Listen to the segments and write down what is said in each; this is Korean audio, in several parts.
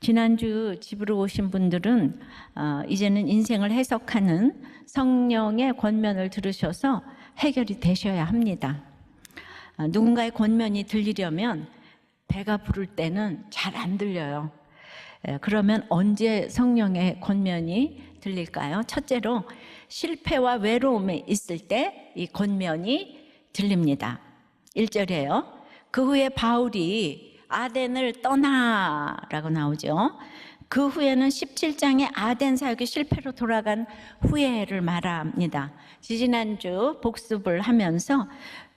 지난주 집으로 오신 분들은 이제는 인생을 해석하는 성령의 권면을 들으셔서 해결이 되셔야 합니다. 누군가의 권면이 들리려면 배가 부를 때는 잘 안 들려요. 그러면 언제 성령의 권면이 들릴까요? 첫째로 실패와 외로움에 있을 때 이 권면이 들립니다. 1절이에요. 그 후에 바울이 아덴을 떠나라고 나오죠. 그 후에는 17장에 아덴 사역이 실패로 돌아간 후회를 말합니다. 지지난주 복습을 하면서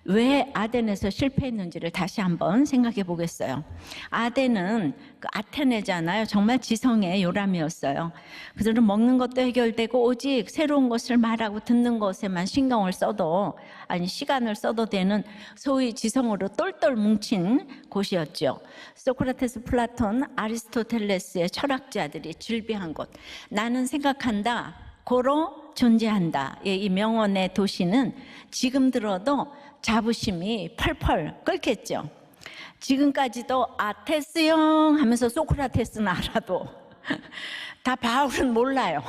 왜 아덴에서 실패했는지를 다시 한번 생각해 보겠어요. 아덴은 그 아테네잖아요. 정말 지성의 요람이었어요. 그들은 먹는 것도 해결되고 오직 새로운 것을 말하고 듣는 것에만 신경을 써도, 아니 시간을 써도 되는 소위 지성으로 똘똘 뭉친 곳이었죠. 소크라테스, 플라톤, 아리스토텔레스의 철학자들이 즐비한 곳. 나는 생각한다, 고로 존재한다. 이 명언의 도시는 지금 들어도 자부심이 펄펄 끓겠죠. 지금까지도 아테스형 하면서 소크라테스는 알아도 다 바울은 몰라요.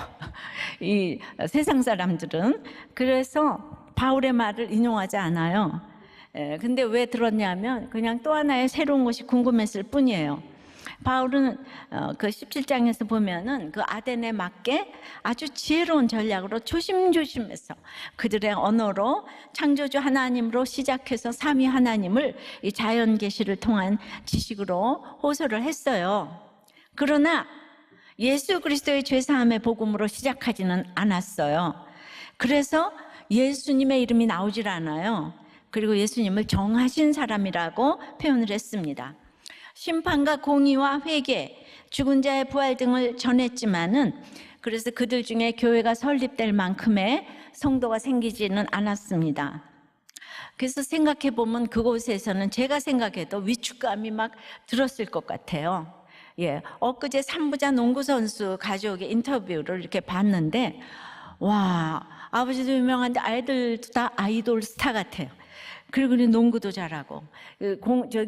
이 세상 사람들은. 그래서 바울의 말을 인용하지 않아요. 근데 왜 들었냐면 그냥 또 하나의 새로운 것이 궁금했을 뿐이에요. 바울은 그 17장에서 보면은 그 아덴에 맞게 아주 지혜로운 전략으로 조심조심해서 그들의 언어로 창조주 하나님으로 시작해서 삼위 하나님을 이 자연 계시를 통한 지식으로 호소를 했어요. 그러나 예수 그리스도의 죄사함의 복음으로 시작하지는 않았어요. 그래서 예수님의 이름이 나오질 않아요. 그리고 예수님을 정하신 사람이라고 표현을 했습니다. 심판과 공의와 회개, 죽은 자의 부활 등을 전했지만은 그래서 그들 중에 교회가 설립될 만큼의 성도가 생기지는 않았습니다. 그래서 생각해 보면 그곳에서는 제가 생각해도 위축감이 막 들었을 것 같아요. 엊그제 삼부자 농구 선수 가족의 인터뷰를 이렇게 봤는데, 와, 아버지도 유명한데 아이들도 다 아이돌 스타 같아요. 그리고 농구도 잘하고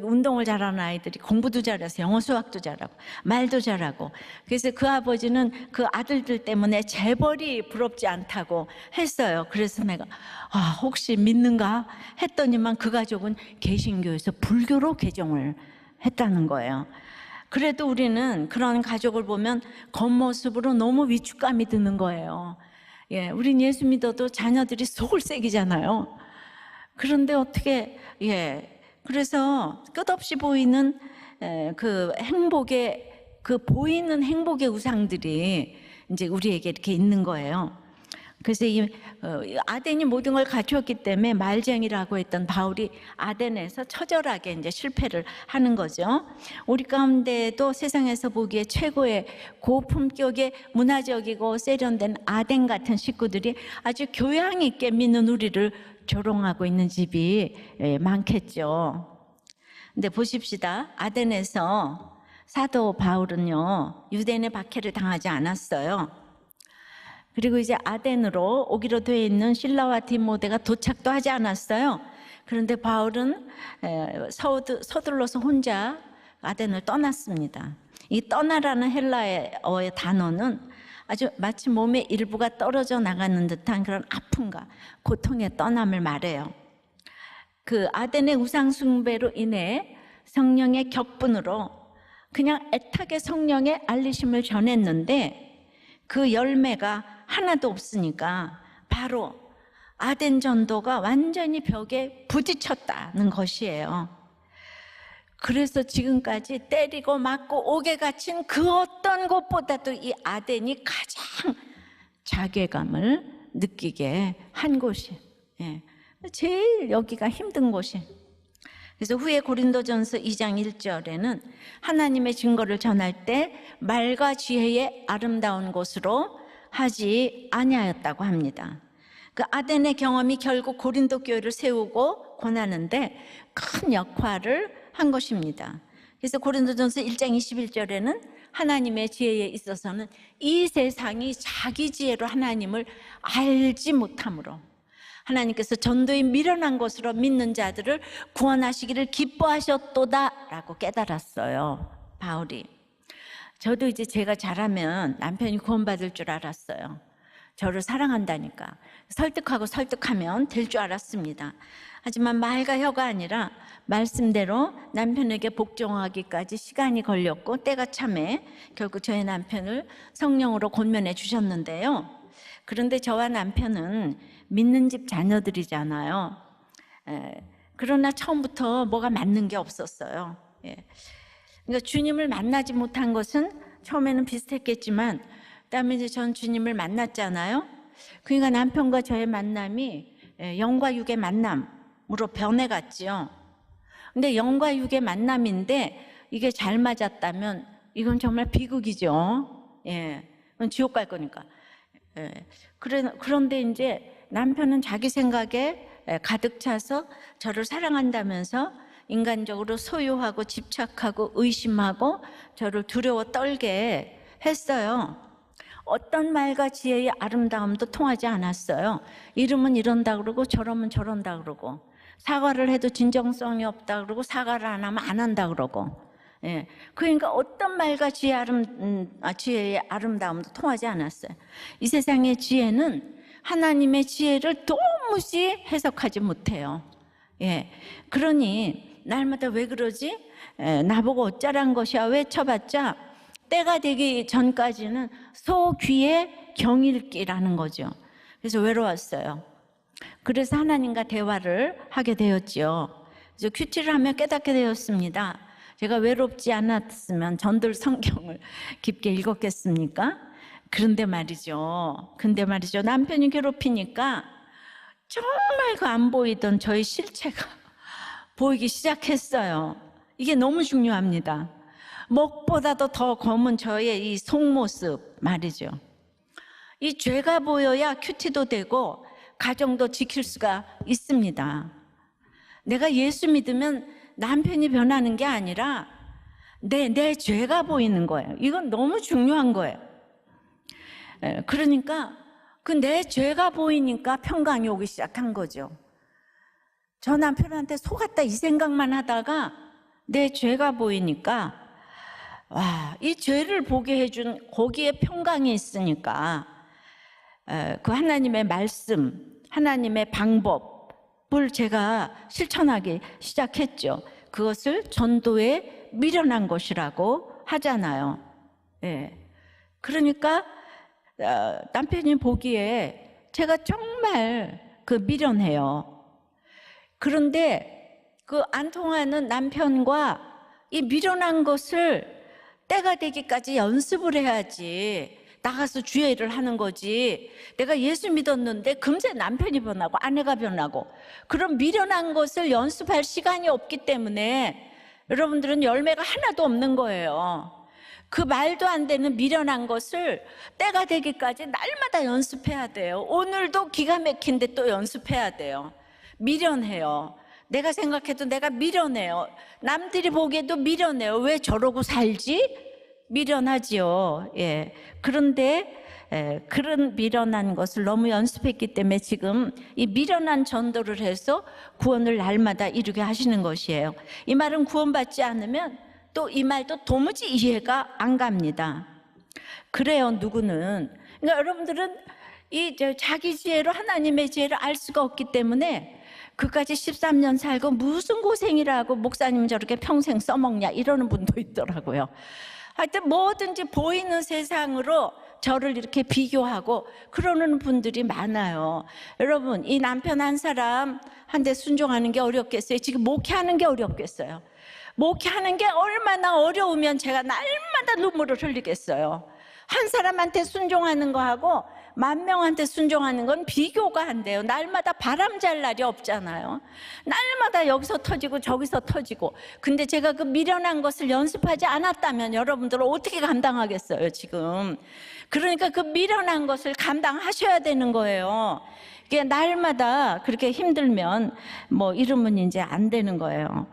운동을 잘하는 아이들이 공부도 잘해서 영어 수학도 잘하고 말도 잘하고, 그래서 그 아버지는 그 아들들 때문에 재벌이 부럽지 않다고 했어요. 그래서 내가 혹시 믿는가 했더니만 그 가족은 개신교에서 불교로 개종을 했다는 거예요. 그래도 우리는 그런 가족을 보면 겉모습으로 너무 위축감이 드는 거예요. 우린 예수 믿어도 자녀들이 속을 새기잖아요. 그런데 어떻게, 그래서 끝없이 보이는 그 행복의, 그 보이는 행복의 우상들이 이제 우리에게 이렇게 있는 거예요. 그래서 이 아덴이 모든 걸 갖추었기 때문에 말쟁이라고 했던 바울이 아덴에서 처절하게 이제 실패를 하는 거죠. 우리 가운데도 세상에서 보기에 최고의 고품격의 문화적이고 세련된 아덴 같은 식구들이 아주 교양 있게 믿는 우리를 조롱하고 있는 집이 많겠죠. 근데 보십시다. 아덴에서 사도 바울은요, 유대인의 박해를 당하지 않았어요. 그리고 이제 아덴으로 오기로 되어 있는 실라와 디모데가 도착도 하지 않았어요. 그런데 바울은 서둘러서 혼자 아덴을 떠났습니다. 이 떠나라는 헬라어의 단어는 아주 마치 몸의 일부가 떨어져 나가는 듯한 그런 아픔과 고통의 떠남을 말해요. 그 아덴의 우상 숭배로 인해 성령의 격분으로 그냥 애타게 성령의 알리심을 전했는데 그 열매가 하나도 없으니까 바로 아덴 전도가 완전히 벽에 부딪혔다는 것이에요. 그래서 지금까지 때리고 맞고 옥에 갇힌 그 어떤 것보다도 이 아덴이 가장 자괴감을 느끼게 한 곳이, 제일 여기가 힘든 곳이. 그래서 후에 고린도전서 2장 1절에는 하나님의 증거를 전할 때 말과 지혜의 아름다운 곳으로 하지 아니하였다고 합니다. 그 아덴의 경험이 결국 고린도 교회를 세우고 권하는데 큰 역할을 한 것입니다. 그래서 고린도전서 1장 21절에는 하나님의 지혜에 있어서는 이 세상이 자기 지혜로 하나님을 알지 못함으로 하나님께서 전도에 미련한 것으로 믿는 자들을 구원하시기를 기뻐하셨도다 라고 깨달았어요, 바울이. 저도 이제 제가 잘하면 남편이 구원받을 줄 알았어요. 저를 사랑한다니까. 설득하면 될 줄 알았습니다. 하지만 말과 혀가 아니라 말씀대로 남편에게 복종하기까지 시간이 걸렸고 때가 참에 결국 저의 남편을 성령으로 권면해 주셨는데요. 그런데 저와 남편은 믿는 집 자녀들이잖아요. 그러나 처음부터 뭐가 맞는 게 없었어요. 그러니까 주님을 만나지 못한 것은 처음에는 비슷했겠지만 그다음에 이제 전 주님을 만났잖아요. 그러니까 남편과 저의 만남이 영과 육의 만남으로 변해갔지요. 근데 영과 육의 만남인데 이게 잘 맞았다면 이건 정말 비극이죠. 그건 지옥 갈 거니까. 그런데 이제 남편은 자기 생각에 가득 차서 저를 사랑한다면서 인간적으로 소유하고 집착하고 의심하고 저를 두려워 떨게 했어요. 어떤 말과 지혜의 아름다움도 통하지 않았어요. 이러면 이런다 그러고 저러면 저런다 그러고 사과를 해도 진정성이 없다 그러고 사과를 안 하면 안 한다 그러고 그러니까 어떤 말과 지혜의 아름다움도 통하지 않았어요. 이 세상의 지혜는 하나님의 지혜를 도무지 해석하지 못해요. 그러니 날마다 왜 그러지? 나보고 어쩌란 것이야 외쳐봤자 때가 되기 전까지는 소귀의 경읽기라는 거죠. 그래서 외로웠어요. 그래서 하나님과 대화를 하게 되었죠. 그래서 큐티를 하며 깨닫게 되었습니다. 제가 외롭지 않았으면 전들 성경을 깊게 읽었겠습니까? 그런데 말이죠. 남편이 괴롭히니까 정말 그 안 보이던 저의 실체가 보이기 시작했어요. 이게 너무 중요합니다. 먹보다도 더 검은 저의 이 속모습 말이죠. 이 죄가 보여야 큐티도 되고 가정도 지킬 수가 있습니다. 내가 예수 믿으면 남편이 변하는 게 아니라 내 죄가 보이는 거예요. 이건 너무 중요한 거예요. 그러니까 그 내 죄가 보이니까 평강이 오기 시작한 거죠. 저 남편한테 속았다 이 생각만 하다가 내 죄가 보이니까 이 죄를 보게 해준 거기에 평강이 있으니까 그 하나님의 말씀, 하나님의 방법을 제가 실천하기 시작했죠. 그것을 전도에 미련한 것이라고 하잖아요. 그러니까 남편이 보기에 제가 정말 미련해요. 그런데 그 안 통하는 남편과 이 미련한 것을 때가 되기까지 연습을 해야지 나가서 주의 일을 하는 거지. 내가 예수 믿었는데 금세 남편이 변하고 아내가 변하고 그런 미련한 것을 연습할 시간이 없기 때문에 여러분들은 열매가 하나도 없는 거예요. 그 말도 안 되는 미련한 것을 때가 되기까지 날마다 연습해야 돼요. 오늘도 기가 막힌데 또 연습해야 돼요. 미련해요. 내가 생각해도 내가 미련해요. 남들이 보기에도 미련해요. 왜 저러고 살지? 미련하지요. 그런데 그런 미련한 것을 너무 연습했기 때문에 지금 이 미련한 전도를 해서 구원을 날마다 이루게 하시는 것이에요. 이 말은 구원받지 않으면 또 이 말도 도무지 이해가 안 갑니다. 그래요, 누구는. 그러니까 여러분들은 자기 지혜로 하나님의 지혜를 알 수가 없기 때문에 그까지 13년 살고 무슨 고생이라고 목사님 저렇게 평생 써먹냐 이러는 분도 있더라고요. 하여튼 뭐든지 보이는 세상으로 저를 이렇게 비교하고 그러는 분들이 많아요. 여러분, 이 남편 한 사람한테 순종하는 게 어렵겠어요? 지금 목회하는 게 어렵겠어요? 목회하는 게 얼마나 어려우면 제가 날마다 눈물을 흘리겠어요. 한 사람한테 순종하는 거하고 10,000명한테 순종하는 건 비교가 안 돼요. 날마다 바람 잘 날이 없잖아요. 날마다 여기서 터지고 저기서 터지고. 근데 제가 그 미련한 것을 연습하지 않았다면 여러분들은 어떻게 감당하겠어요, 지금. 그러니까 그 미련한 것을 감당하셔야 되는 거예요. 이게 날마다 그렇게 힘들면 이러면 이제 안 되는 거예요.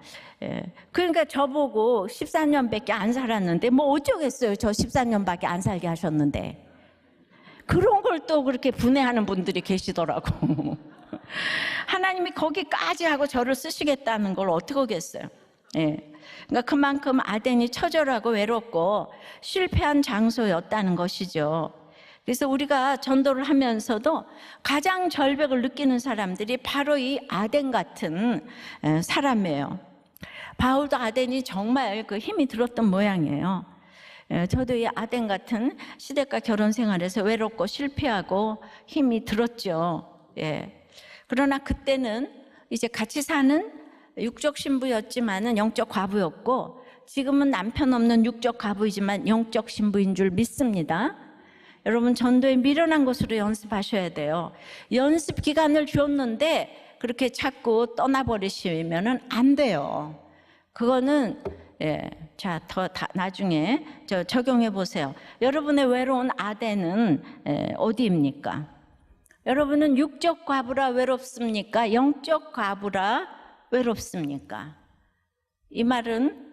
그러니까 저보고 14년밖에 안 살았는데 어쩌겠어요. 저 14년밖에 안 살게 하셨는데. 그런 걸 또 그렇게 분해하는 분들이 계시더라고. 하나님이 거기까지 하고 저를 쓰시겠다는 걸 어떻게 하겠어요. 그러니까 그만큼 아덴이 처절하고 외롭고 실패한 장소였다는 것이죠. 그래서 우리가 전도를 하면서도 가장 절벽을 느끼는 사람들이 바로 이 아덴 같은 사람이에요. 바울도 아덴이 정말 그 힘이 들었던 모양이에요. 저도 이 아덴 같은 시댁과 결혼 생활에서 외롭고 실패하고 힘이 들었죠. 그러나 그때는 이제 같이 사는 육적 신부였지만은 영적 과부였고, 지금은 남편 없는 육적 과부이지만 영적 신부인 줄 믿습니다. 여러분, 전도에 미련한 것으로 연습하셔야 돼요. 연습 기간을 줬는데 그렇게 자꾸 떠나버리시면은 안 돼요. 그거는 자, 나중에 적용해 보세요. 여러분의 외로운 아덴은 어디입니까? 여러분은 육적 과부라 외롭습니까? 영적 과부라 외롭습니까? 이 말은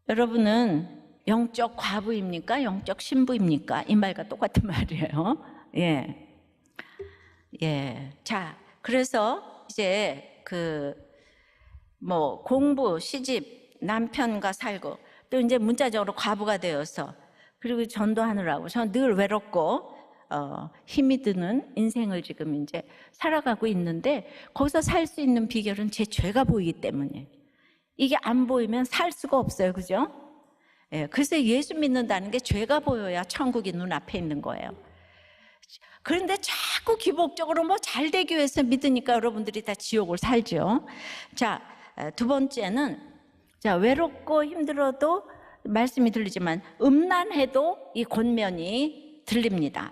여러분은 영적 과부입니까? 영적 신부입니까? 이 말과 똑같은 말이에요. 자, 그래서 이제 공부, 시집, 남편과 살고, 또 이제 문자적으로 과부가 되어서, 그리고 전도하느라고 저는 늘 외롭고 힘이 드는 인생을 지금 이제 살아가고 있는데, 거기서 살 수 있는 비결은 제 죄가 보이기 때문에. 이게 안 보이면 살 수가 없어요, 그죠? 그래서 예수 믿는다는 게 죄가 보여야 천국이 눈앞에 있는 거예요. 그런데 자꾸 기복적으로 잘 되기 위해서 믿으니까 여러분들이 다 지옥을 살죠. 자, 두 번째는, 자, 외롭고 힘들어도 말씀이 들리지만 음란해도 이 권면이 들립니다.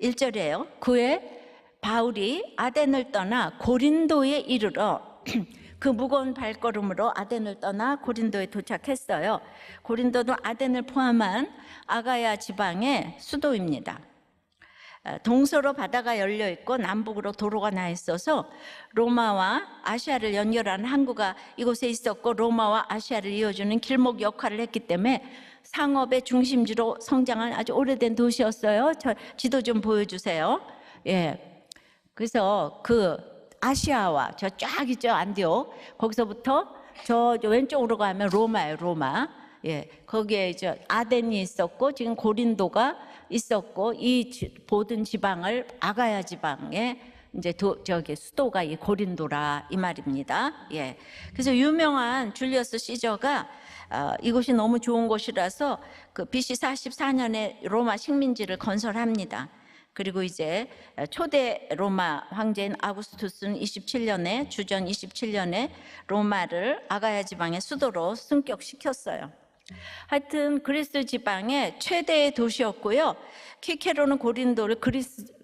1절이에요. 그에 바울이 아덴을 떠나 고린도에 이르러 그 무거운 발걸음으로 아덴을 떠나 고린도에 도착했어요. 고린도는 아덴을 포함한 아가야 지방의 수도입니다. 동서로 바다가 열려 있고 남북으로 도로가 나 있어서 로마와 아시아를 연결하는 항구가 이곳에 있었고, 로마와 아시아를 이어주는 길목 역할을 했기 때문에 상업의 중심지로 성장한 아주 오래된 도시였어요. 저 지도 좀 보여주세요. 그래서 그 아시아와 저 쫙 있죠, 안디옥. 거기서부터 저 왼쪽으로 가면 로마예요, 로마. 거기에 이제 아덴이 있었고, 지금 고린도가 있었고, 이 모든 지방을 아가야 지방에 이제 저기 수도가 이 고린도라 이 말입니다. 그래서 유명한 줄리어스 시저가 이곳이 너무 좋은 곳이라서 그 BC 44년에 로마 식민지를 건설합니다. 그리고 이제 초대 로마 황제인 아구스투스는 27년에 주전 27년에 로마를 아가야 지방의 수도로 승격시켰어요. 하여튼 그리스 지방의 최대의 도시였고요. 키케로는 고린도를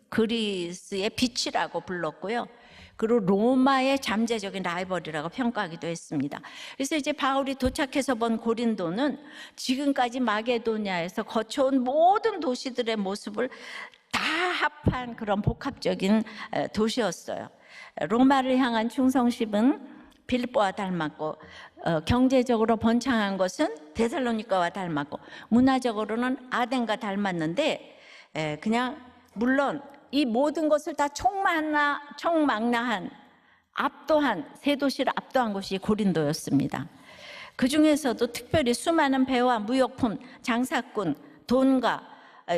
그리스의 빛이라고 불렀고요. 그리고 로마의 잠재적인 라이벌이라고 평가하기도 했습니다. 그래서 이제 바울이 도착해서 본 고린도는 지금까지 마게도냐에서 거쳐온 모든 도시들의 모습을 다 합한 그런 복합적인 도시였어요. 로마를 향한 충성심은 빌립보와 닮았고, 경제적으로 번창한 것은 데살로니가와 닮았고, 문화적으로는 아덴과 닮았는데, 그냥 물론 이 모든 것을 다 총망라한 압도한 세 도시를 압도한 곳이 고린도였습니다. 그 중에서도 특별히 수많은 배와 무역품, 장사꾼, 돈과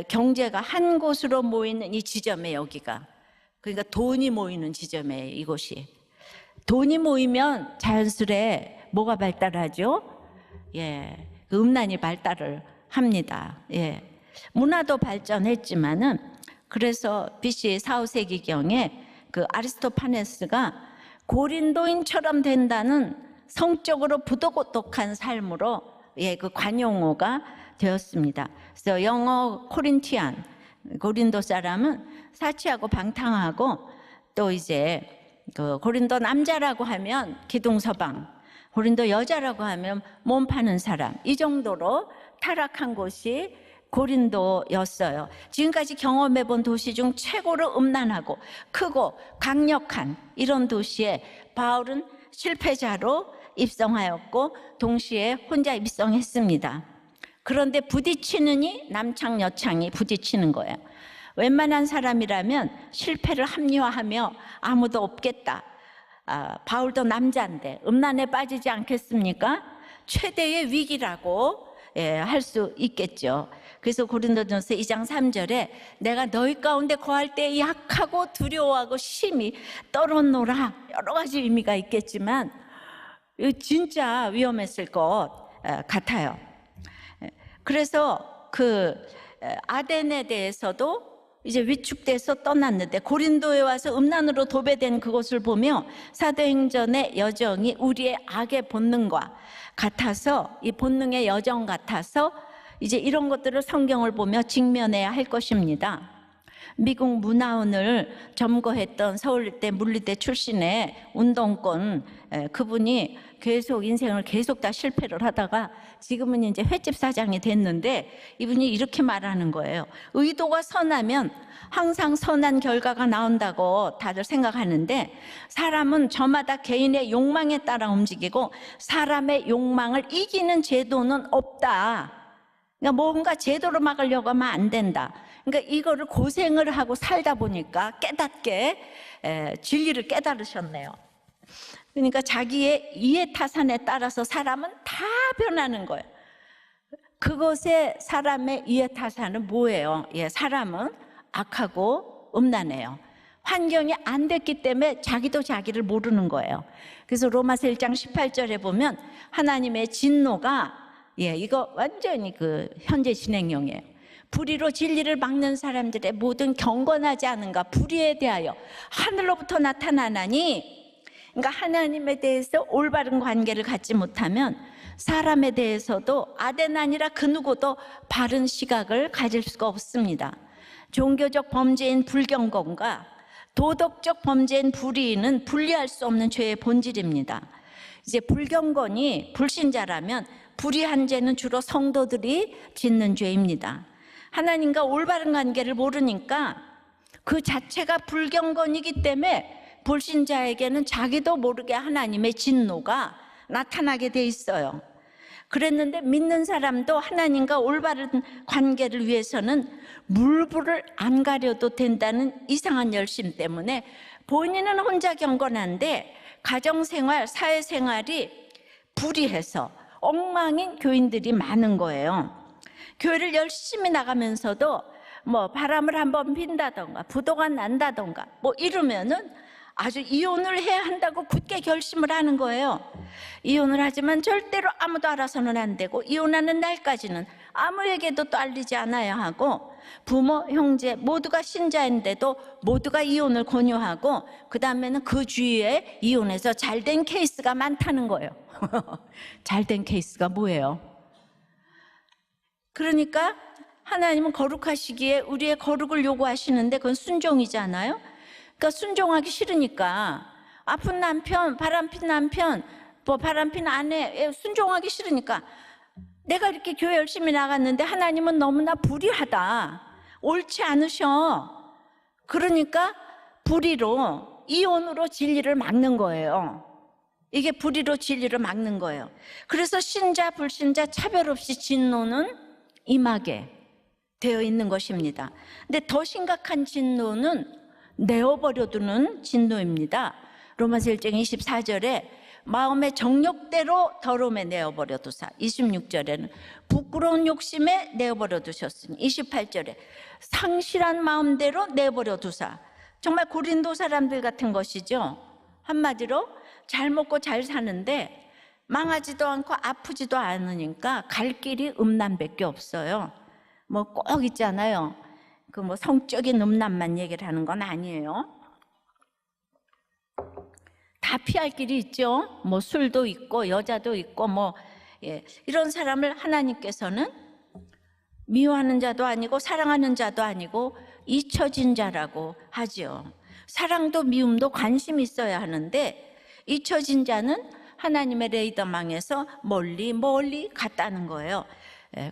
경제가 한 곳으로 모이는 이 지점에, 여기가, 그러니까 돈이 모이는 지점에, 이곳이. 돈이 모이면 자연스레 뭐가 발달하죠? 음란이 발달을 합니다. 문화도 발전했지만은, 그래서 BC 4, 5세기경에 그 아리스토파네스가 고린도인처럼 된다는 성적으로 부도덕한 삶으로 그 관용어가 되었습니다. 그래서 영어 코린티안, 고린도 사람은 사치하고 방탕하고, 또 이제 그 고린도 남자라고 하면 기둥서방, 고린도 여자라고 하면 몸 파는 사람, 이 정도로 타락한 곳이 고린도였어요. 지금까지 경험해 본 도시 중 최고로 음란하고 크고 강력한 이런 도시에 바울은 실패자로 입성하였고, 동시에 혼자 입성했습니다. 그런데 부딪히느니 남창 여창이 부딪히는 거예요. 웬만한 사람이라면 실패를 합리화하며 아무도 없겠다, 바울도 남자인데 음란에 빠지지 않겠습니까? 최대의 위기라고 할 수 있겠죠. 그래서 고린도전서 2장 3절에 내가 너희 가운데 거할 때 약하고 두려워하고 심히 떨었노라, 여러 가지 의미가 있겠지만 진짜 위험했을 것 같아요. 그래서 그 아덴에 대해서도 이제 위축돼서 떠났는데 고린도에 와서 음란으로 도배된 그것을 보며 사도행전의 여정이 우리의 악의 본능과 같아서, 이 본능의 여정 같아서 이제 이런 것들을 성경을 보며 직면해야 할 것입니다. 미국 문화원을 점거했던 서울대 물리대 출신의 운동권 그분이 계속 인생을 계속 다 실패를 하다가 지금은 이제 횟집 사장이 됐는데, 이분이 이렇게 말하는 거예요. 의도가 선하면 항상 선한 결과가 나온다고 다들 생각하는데, 사람은 저마다 개인의 욕망에 따라 움직이고 사람의 욕망을 이기는 제도는 없다. 그러니까 뭔가 제도로 막으려고 하면 안 된다. 그러니까 이거를 고생을 하고 살다 보니까 깨닫게 진리를 깨달으셨네요. 그러니까 자기의 이해타산에 따라서 사람은 다 변하는 거예요. 그것에 사람의 이해타산은 뭐예요? 사람은 악하고 음란해요. 환경이 안 됐기 때문에 자기도 자기를 모르는 거예요. 그래서 로마서 1장 18절에 보면 하나님의 진노가, 이거 완전히 그 현재 진행형이에요. 불의로 진리를 막는 사람들의 모든 경건하지 않은가 불의에 대하여 하늘로부터 나타나나니, 그러니까 하나님에 대해서 올바른 관계를 갖지 못하면 사람에 대해서도 아덴 아니라 그 누구도 바른 시각을 가질 수가 없습니다. 종교적 범죄인 불경건과 도덕적 범죄인 불의는 분리할 수 없는 죄의 본질입니다. 이제 불경건이 불신자라면 불의한 죄는 주로 성도들이 짓는 죄입니다. 하나님과 올바른 관계를 모르니까 그 자체가 불경건이기 때문에 불신자에게는 자기도 모르게 하나님의 진노가 나타나게 돼 있어요. 그랬는데 믿는 사람도 하나님과 올바른 관계를 위해서는 물불을 안 가려도 된다는 이상한 열심 때문에 본인은 혼자 경건한데 가정생활, 사회생활이 불의해서 엉망인 교인들이 많은 거예요. 교회를 열심히 나가면서도 뭐 바람을 한번 핀다던가 부도가 난다던가 뭐 이러면은 아주 이혼을 해야 한다고 굳게 결심을 하는 거예요. 이혼을 하지만 절대로 아무도 알아서는 안 되고, 이혼하는 날까지는 아무에게도 또 알리지 않아야 하고, 부모, 형제 모두가 신자인데도 모두가 이혼을 권유하고, 그 다음에는 그 주위에 이혼해서 잘된 케이스가 많다는 거예요. 잘된 케이스가 뭐예요? 그러니까 하나님은 거룩하시기에 우리의 거룩을 요구하시는데 그건 순종이잖아요. 그러니까 순종하기 싫으니까, 아픈 남편, 바람핀 남편, 뭐 바람핀 아내 순종하기 싫으니까, 내가 이렇게 교회 열심히 나갔는데 하나님은 너무나 불의하다, 옳지 않으셔. 그러니까 불의로, 이혼으로 진리를 막는 거예요. 이게 불의로 진리를 막는 거예요. 그래서 신자 불신자 차별 없이 진노는 임하게 되어 있는 것입니다. 근데 더 심각한 진노는 내어버려두는 진노입니다. 로마서 1장 24절에 마음의 정욕대로 더러움에 내어버려두사, 26절에는 부끄러운 욕심에 내어버려두셨으니, 28절에 상실한 마음대로 내버려두사. 정말 고린도 사람들 같은 것이죠. 한마디로 잘 먹고 잘 사는데 망하지도 않고 아프지도 않으니까 갈 길이 음란밖에 없어요. 뭐 꼭 있잖아요. 그 뭐 성적인 음란만 얘기를 하는 건 아니에요. 다 피할 길이 있죠. 뭐 술도 있고 여자도 있고 뭐 이런 사람을 하나님께서는 미워하는 자도 아니고 사랑하는 자도 아니고 잊혀진 자라고 하죠. 사랑도 미움도 관심이 있어야 하는데 잊혀진 자는 하나님의 레이더망에서 멀리 갔다는 거예요.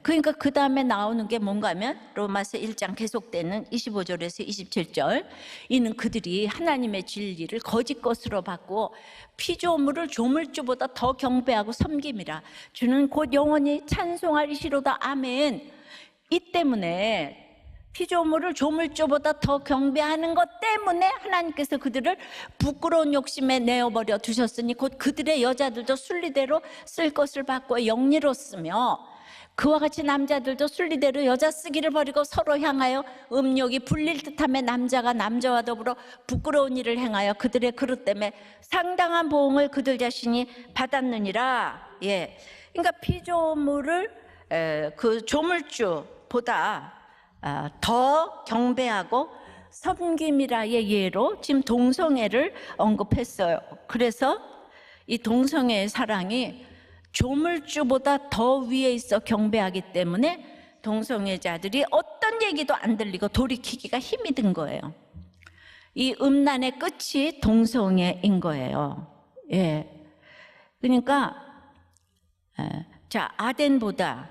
그러니까 그 다음에 나오는 게 뭔가 하면 로마서 1장 계속되는 25절에서 27절, 이는 그들이 하나님의 진리를 거짓 것으로 바꾸어 피조물을 조물주보다 더 경배하고 섬김이라. 주는 곧 영원히 찬송하리시로다. 아멘. 이 때문에 피조물을 조물주보다 더 경배하는 것 때문에 하나님께서 그들을 부끄러운 욕심에 내어버려 두셨으니 곧 그들의 여자들도 순리대로 쓸 것을 바꾸어 영리로 쓰며 그와 같이 남자들도 순리대로 여자 쓰기를 버리고 서로 향하여 음욕이 불릴 듯하며 남자가 남자와 더불어 부끄러운 일을 행하여 그들의 그릇 때문에 상당한 보응을 그들 자신이 받았느니라. 예, 그러니까 피조물을 그 조물주보다 더 경배하고 섬김이라의 예로 지금 동성애를 언급했어요. 그래서 이 동성애의 사랑이 조물주보다 더 위에 있어 경배하기 때문에 동성애자들이 어떤 얘기도 안 들리고 돌이키기가 힘이 든 거예요. 이 음란의 끝이 동성애인 거예요. 예. 그러니까 자, 아덴보다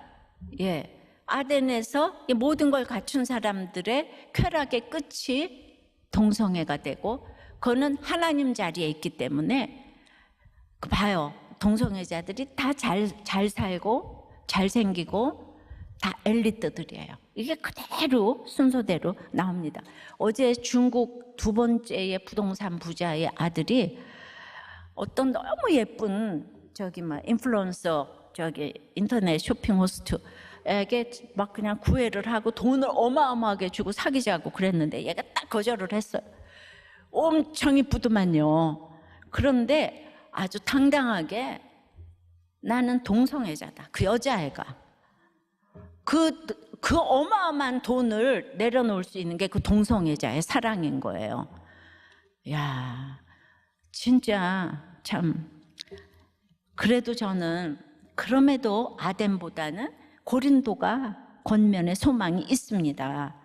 아덴에서 모든 걸 갖춘 사람들의 쾌락의 끝이 동성애가 되고 그거는 하나님 자리에 있기 때문에 봐요. 동성애자들이 다 잘 살고 잘생기고 다 엘리트들이에요. 이게 그대로 순서대로 나옵니다. 어제 중국 두 번째의 부동산 부자의 아들이 어떤 너무 예쁜 인플루언서 인터넷 쇼핑 호스트에게 막 그냥 구애를 하고 돈을 어마어마하게 주고 사귀자고 그랬는데 얘가 딱 거절을 했어요. 엄청 이쁘더만요. 그런데 아주 당당하게 나는 동성애자다. 그 여자애가 그 어마어마한 돈을 내려놓을 수 있는 게 그 동성애자의 사랑인 거예요. 야, 진짜 참. 그래도 저는 그럼에도 아덴보다는 고린도가 권면의 소망이 있습니다.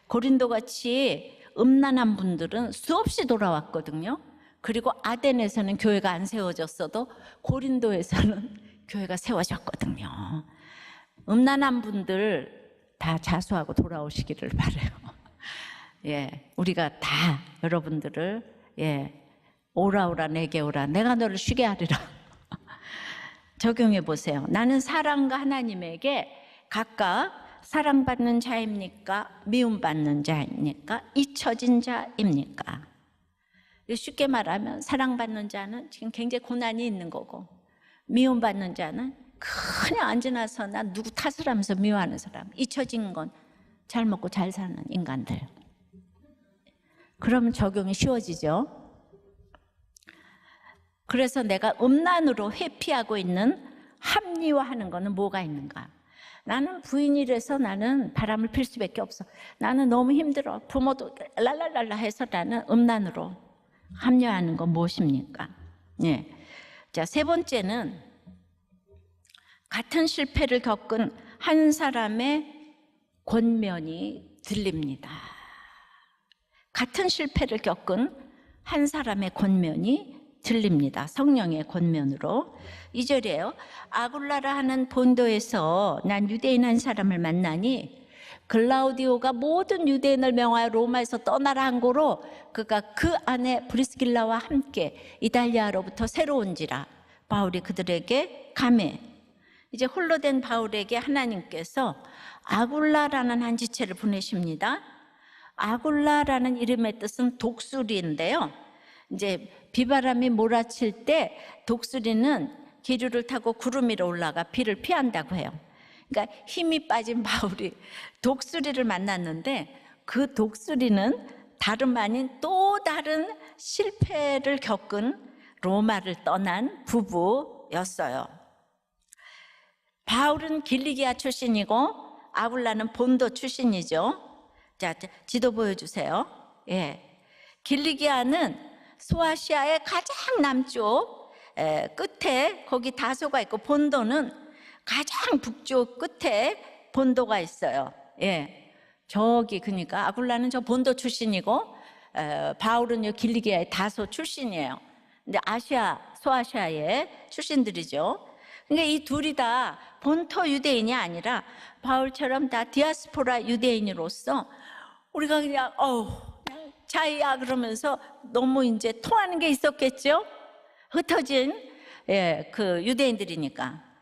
고린도 같이 음란한 분들은 수없이 돌아왔거든요. 그리고 아덴에서는 교회가 안 세워졌어도 고린도에서는 교회가 세워졌거든요. 음란한 분들 다 자수하고 돌아오시기를 바라요. 예, 우리가 다 여러분들을 오라 내게 오라 내가 너를 쉬게 하리라. 적용해 보세요. 나는 사랑과 하나님에게 각각 사랑받는 자입니까? 미움받는 자입니까? 잊혀진 자입니까? 쉽게 말하면 사랑받는 자는 지금 굉장히 고난이 있는 거고 미움받는 자는 그냥 앉아나서나 누구 탓을 하면서 미워하는 사람, 잊혀진 건 잘 먹고 잘 사는 인간들. 그러면 적용이 쉬워지죠. 그래서 내가 음란으로 회피하고 있는 합리화하는 거는 뭐가 있는가? 나는 부인이라서 나는 바람을 필 수밖에 없어. 나는 너무 힘들어. 부모도 랄랄랄라 해서 나는 음란으로 합리화하는 건 무엇입니까? 예. 자, 세 번째는 같은 실패를 겪은 한 사람의 권면이 들립니다. 같은 실패를 겪은 한 사람의 권면이 들립니다. 성령의 권면으로. 2절이에요. 아굴라라 하는 본도에서 난 유대인 한 사람을 만나니 글라우디오가 모든 유대인을 명하여 로마에서 떠나라 한 고로 그가 그 안에 브리스길라와 함께 이달리아로부터 새로 온지라. 바울이 그들에게 가매. 이제 홀로 된 바울에게 하나님께서 아굴라라는 한 지체를 보내십니다. 아굴라라는 이름의 뜻은 독수리인데요. 이제 비바람이 몰아칠 때 독수리는 기류를 타고 구름 위로 올라가 비를 피한다고 해요. 그러니까 힘이 빠진 바울이 독수리를 만났는데 그 독수리는 다름 아닌 또 다른 실패를 겪은 로마를 떠난 부부였어요. 바울은 길리기아 출신이고 아굴라는 본도 출신이죠. 자, 지도 보여주세요. 예, 길리기아는 소아시아의 가장 남쪽 끝에 거기 다소가 있고 본도는 가장 북쪽 끝에 본도가 있어요. 예, 저기 그러니까 아굴라는 저 본도 출신이고 바울은 요 길리기아의 다소 출신이에요. 근데 소아시아의 출신들이죠. 그러니까 이 둘이 다 본토 유대인이 아니라 바울처럼 다 디아스포라 유대인으로서 우리가 그냥 자이야 그러면서 너무 이제 통하는 게 있었겠죠? 흩어진 그 유대인들이니까.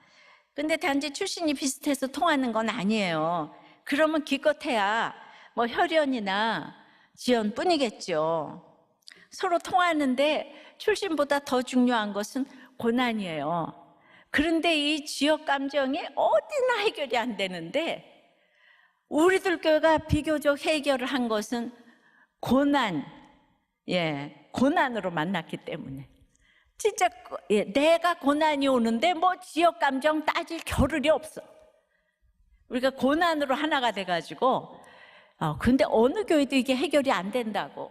근데 단지 출신이 비슷해서 통하는 건 아니에요. 그러면 기껏해야 뭐 혈연이나 지연뿐이겠죠. 서로 통하는데 출신보다 더 중요한 것은 고난이에요. 그런데 이 지역 감정이 어디나 해결이 안 되는데 우리들 교회가 비교적 해결을 한 것은 고난, 고난으로 만났기 때문에. 진짜 내가 고난이 오는데 뭐 지역 감정 따질 겨를이 없어. 우리가 고난으로 하나가 돼가지고 근데 어느 교회도 이게 해결이 안 된다고.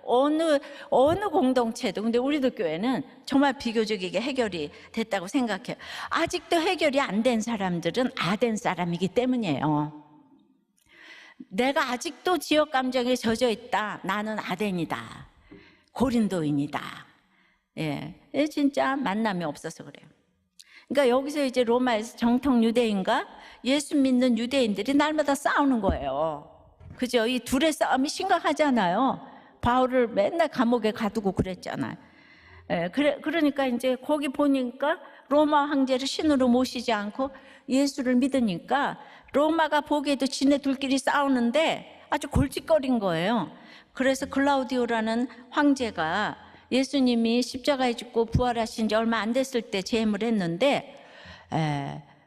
어느 공동체도. 근데 우리들 교회는 정말 비교적 이게 해결이 됐다고 생각해요. 아직도 해결이 안 된 사람들은 아덴 사람이기 때문이에요. 내가 아직도 지역 감정에 젖어 있다. 나는 아덴이다. 고린도인이다. 진짜 만남이 없어서 그래요. 그러니까 여기서 이제 로마에서 정통 유대인과 예수 믿는 유대인들이 날마다 싸우는 거예요. 그죠? 이 둘의 싸움이 심각하잖아요. 바울을 맨날 감옥에 가두고 그랬잖아요. 그러니까 이제 거기 보니까 로마 황제를 신으로 모시지 않고 예수를 믿으니까 로마가 보기에도 지네 둘끼리 싸우는데 아주 골칫거린 거예요. 그래서 클라우디오라는 황제가 예수님이 십자가에 죽고 부활하신 지 얼마 안 됐을 때 재임을 했는데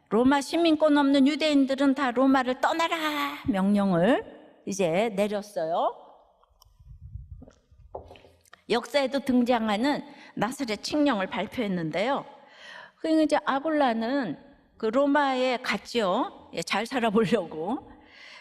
로마 시민권 없는 유대인들은 다 로마를 떠나라 명령을 이제 내렸어요. 역사에도 등장하는 나사렛 칙령을 발표했는데요. 그러니까 이제 아굴라는 그 로마에 갔죠. 잘 살아보려고.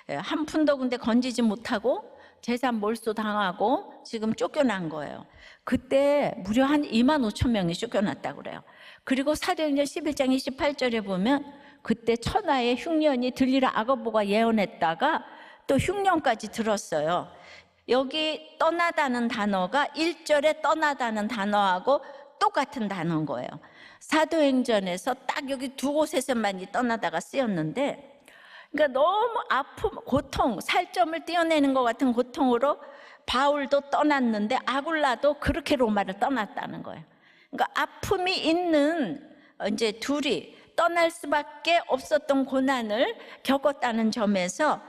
한 푼도 근데 건지지 못하고 재산 몰수 당하고 지금 쫓겨난 거예요. 그때 무려 한 2만 5천 명이 쫓겨났다고 그래요. 그리고 사도행전 11장 28절에 보면 그때 천하의 흉년이 들리라 아가보가 예언했다가 또 흉년까지 들었어요. 여기 떠나다는 단어가 1절에 떠나다는 단어하고 똑같은 단어인 거예요. 사도행전에서 딱 여기 두 곳에서만 이 떠나다가 쓰였는데, 그러니까 너무 아픔, 고통, 살점을 떼어내는 것 같은 고통으로 바울도 떠났는데 아굴라도 그렇게 로마를 떠났다는 거예요. 그러니까 아픔이 있는 이제 둘이 떠날 수밖에 없었던 고난을 겪었다는 점에서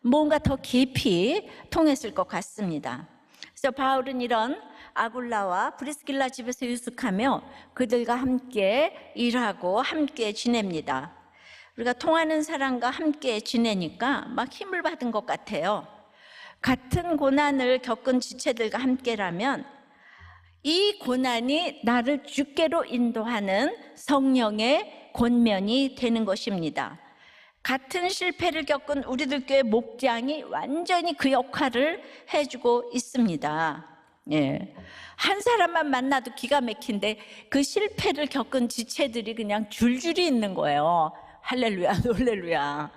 뭔가 더 깊이 통했을 것 같습니다. 그래서 바울은 이런 아굴라와 브리스길라 집에서 유숙하며 그들과 함께 일하고 함께 지냅니다. 우리가 통하는 사람과 함께 지내니까 막 힘을 받은 것 같아요. 같은 고난을 겪은 지체들과 함께라면 이 고난이 나를 주께로 인도하는 성령의 권면이 되는 것입니다. 같은 실패를 겪은 우리들 교회 목장이 완전히 그 역할을 해주고 있습니다. 한 사람만 만나도 기가 막힌데 그 실패를 겪은 지체들이 그냥 줄줄이 있는 거예요. 할렐루야, 놀렐루야.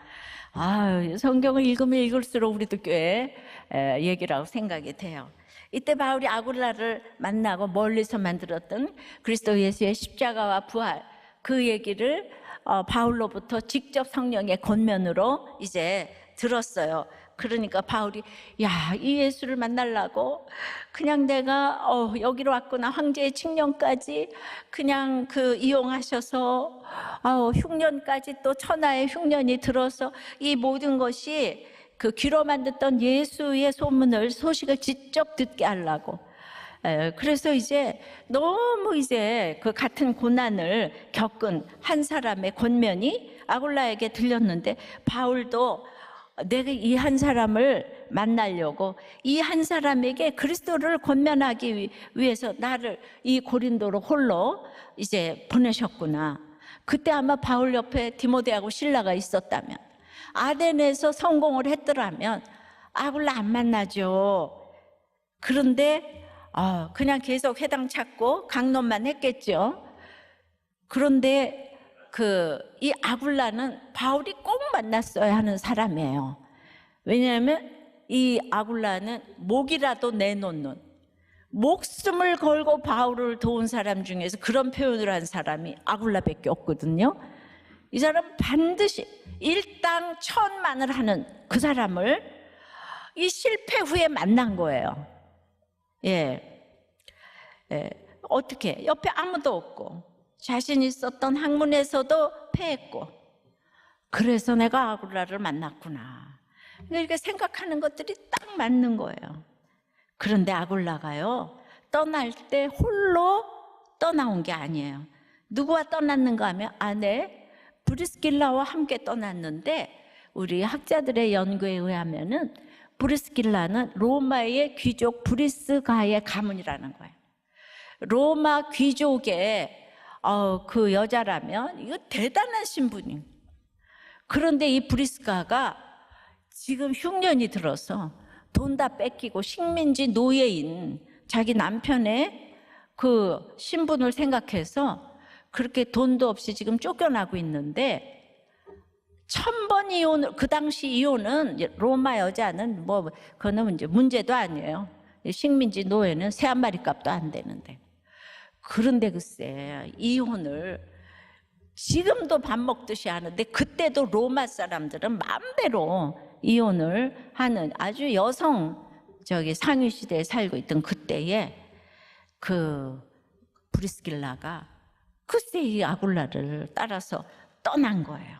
성경을 읽으면 읽을수록 우리들 교회 얘기라고 생각이 돼요. 이때 바울이 아굴라를 만나고 멀리서만 들었던 그리스도 예수의 십자가와 부활, 그 얘기를 바울로부터 직접 성령의 권면으로 이제 들었어요. 그러니까 바울이 이 예수를 만나려고 그냥 내가 여기로 왔구나, 황제의 칙령까지 그냥 이용하셔서 흉년까지 또 천하의 흉년이 들어서 이 모든 것이 그 귀로만 듣던 예수의 소식을 직접 듣게 하려고. 그래서 이제 너무 이제 그 같은 고난을 겪은 한 사람의 권면이 아굴라에게 들렸는데 바울도 내가 이 한 사람을 만나려고 이 한 사람에게 그리스도를 권면하기 위해서 나를 이 고린도로 홀로 이제 보내셨구나. 그때 아마 바울 옆에 디모데하고 실라가 있었다면, 아덴에서 성공을 했더라면 아굴라 안 만나죠. 그런데 그냥 계속 회당 찾고 강론만 했겠죠. 그런데 이 아굴라는 바울이 꼭 만났어야 하는 사람이에요. 왜냐하면 이 아굴라는 목이라도 내놓는, 목숨을 걸고 바울을 도운 사람 중에서 그런 표현을 한 사람이 아굴라밖에 없거든요. 이 사람은 반드시 일당 천만을 하는 그 사람을 이 실패 후에 만난 거예요. 어떻게? 옆에 아무도 없고 자신 있었던 학문에서도 패했고, 그래서 내가 아굴라를 만났구나. 그러니까 생각하는 것들이 딱 맞는 거예요. 그런데 아굴라가요, 떠날 때 홀로 떠나온 게 아니에요. 누구와 떠났는가 하면 아내 브리스길라와 함께 떠났는데, 우리 학자들의 연구에 의하면은 브리스길라는 로마의 귀족 브리스가의 가문이라는 거예요. 로마 귀족의 그 여자라면 이거 대단한 신분이에요. 그런데 이 브리스가가 지금 흉년이 들어서 돈 다 뺏기고 식민지 노예인 자기 남편의 그 신분을 생각해서 그렇게 돈도 없이 지금 쫓겨나고 있는데, 1000번 이혼을, 그 당시 이혼은 로마 여자는 뭐 그거는 이제 문제도 아니에요. 식민지 노예는 새 한 마리 값도 안 되는데. 그런데 글쎄 이혼을 지금도 밥 먹듯이 하는데, 그때도 로마 사람들은 마음대로 이혼을 하는 아주 여성 상위 시대에 살고 있던 그때에 그 브리스길라가 글쎄 이 아굴라를 따라서 떠난 거예요.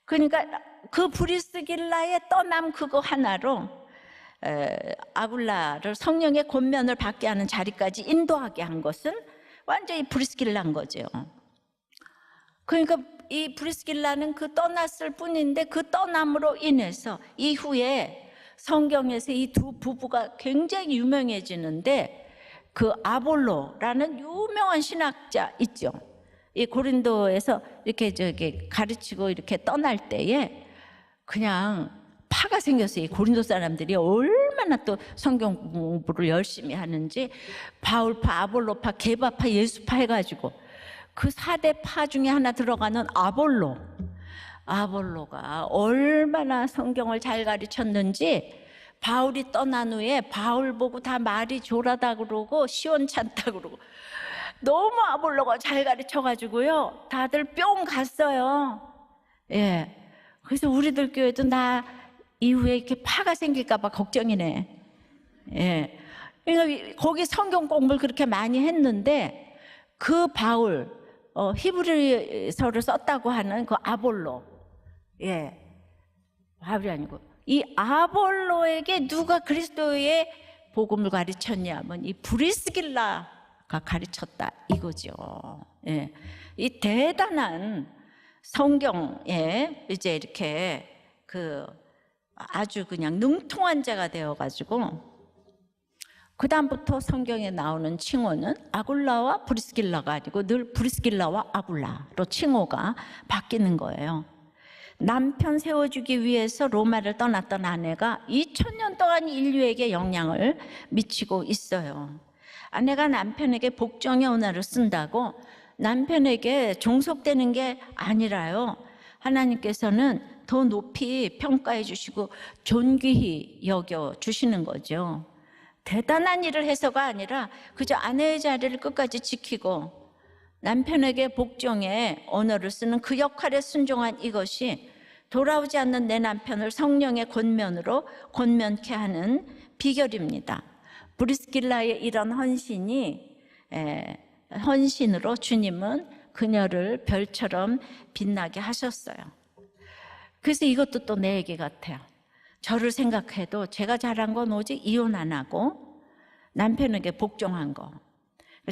그러니까 그 브리스길라의 떠남 그거 하나로 아굴라를 성령의 권면을 받게 하는 자리까지 인도하게 한 것은 완전히 브리스길라인 거죠. 그러니까 이 브리스길라는 그 떠났을 뿐인데, 그 떠남으로 인해서 이후에 성경에서 이 두 부부가 굉장히 유명해지는데, 그 아볼로라는 유명한 신학자 있죠. 이 고린도에서 이렇게 가르치고 이렇게 떠날 때에 그냥 파가 생겼어요. 이 고린도 사람들이 얼마나 또 성경 공부를 열심히 하는지, 바울파, 아볼로파, 게바파, 예수파 해가지고 그 4대 파 중에 하나 들어가는 아볼로가 얼마나 성경을 잘 가르쳤는지, 바울이 떠난 후에 바울 보고 다 말이 졸하다 그러고 시원찮다 그러고, 너무 아볼로가 잘 가르쳐가지고요 다들 뿅 갔어요. 예, 그래서 우리들 교회도 나 이후에 이렇게 파가 생길까 봐 걱정이네. 예, 그러니까 거기 성경 공부를 그렇게 많이 했는데, 그 바울 히브리서를 썼다고 하는 그 아볼로, 예, 바울이 아니고 이 아볼로에게 누가 그리스도의 복음을 가르쳤냐면 이 브리스길라가 가르쳤다 이거죠. 예, 이 대단한 성경에 이제 이렇게 그 아주 그냥 능통한 자가 되어가지고, 그 다음부터 성경에 나오는 칭호는 아굴라와 브리스길라가 아니고 늘 브리스길라와 아굴라로 칭호가 바뀌는 거예요. 남편 세워주기 위해서 로마를 떠났던 아내가 2000년 동안 인류에게 영향을 미치고 있어요. 아내가 남편에게 복종의 언어를 쓴다고 남편에게 종속되는 게 아니라요, 하나님께서는 더 높이 평가해 주시고 존귀히 여겨 주시는 거죠. 대단한 일을 해서가 아니라 그저 아내의 자리를 끝까지 지키고 남편에게 복종의 언어를 쓰는 그 역할에 순종한 이것이 돌아오지 않는 내 남편을 성령의 권면으로 권면케 하는 비결입니다. 브리스길라의 이런 헌신으로 주님은 그녀를 별처럼 빛나게 하셨어요. 그래서 이것도 또 내 얘기 같아요. 저를 생각해도 제가 잘한 건 오직 이혼 안 하고 남편에게 복종한 거.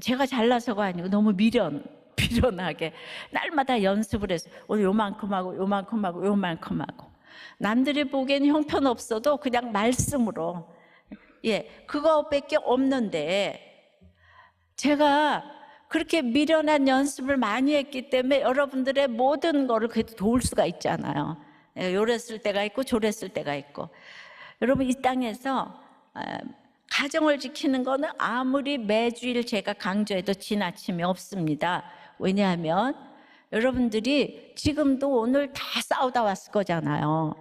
제가 잘나서가 아니고 너무 미련하게 날마다 연습을 해서 오늘 요만큼 하고 요만큼 하고 요만큼 하고, 남들이 보기엔 형편없어도 그냥 말씀으로, 예, 그거밖에 없는데 제가 그렇게 미련한 연습을 많이 했기 때문에 여러분들의 모든 거를 그래도 도울 수가 있잖아요. 요랬을 때가 있고 저랬을 때가 있고. 여러분, 이 땅에서 가정을 지키는 거는 아무리 매주일 제가 강조해도 지나침이 없습니다. 왜냐하면 여러분들이 지금도 오늘 다 싸우다 왔을 거잖아요.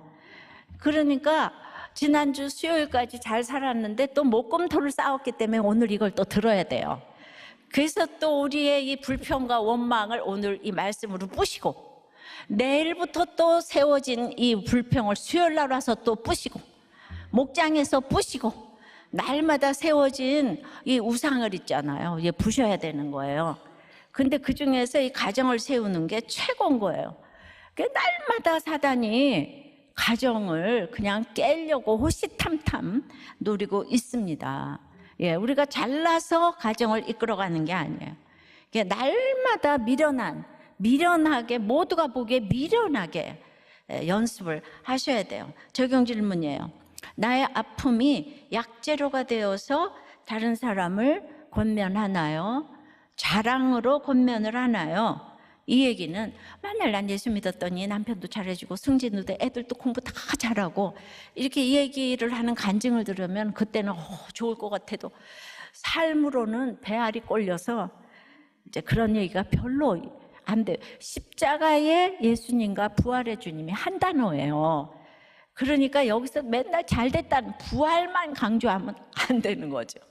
그러니까 지난주 수요일까지 잘 살았는데 또 목금토를 싸웠기 때문에 오늘 이걸 또 들어야 돼요. 그래서 또 우리의 이 불평과 원망을 오늘 이 말씀으로 뿌시고, 내일부터 또 세워진 이 불평을 수요일 날 와서 또 뿌시고, 목장에서 뿌시고, 날마다 세워진 이 우상을 있잖아요. 예, 부셔야 되는 거예요. 근데 그 중에서 이 가정을 세우는 게 최고인 거예요. 날마다 사단이 가정을 그냥 깨려고 호시탐탐 노리고 있습니다. 예, 우리가 잘나서 가정을 이끌어가는 게 아니에요. 날마다 미련하게 모두가 보기에 미련하게 연습을 하셔야 돼요. 적용 질문이에요. 나의 아픔이 약재료가 되어서 다른 사람을 권면하나요? 자랑으로 권면을 하나요? 이 얘기는 만약 난 예수 믿었더니 남편도 잘해주고 승진도 돼, 애들도 공부 다 잘하고 이렇게 이 얘기를 하는 간증을 들으면 그때는 좋을 것 같아도 삶으로는 배알이 꼴려서 이제 그런 얘기가 별로 안 돼요. 십자가의 예수님과 부활의 주님이 한 단어예요. 그러니까 여기서 맨날 잘됐다는 부활만 강조하면 안 되는 거죠.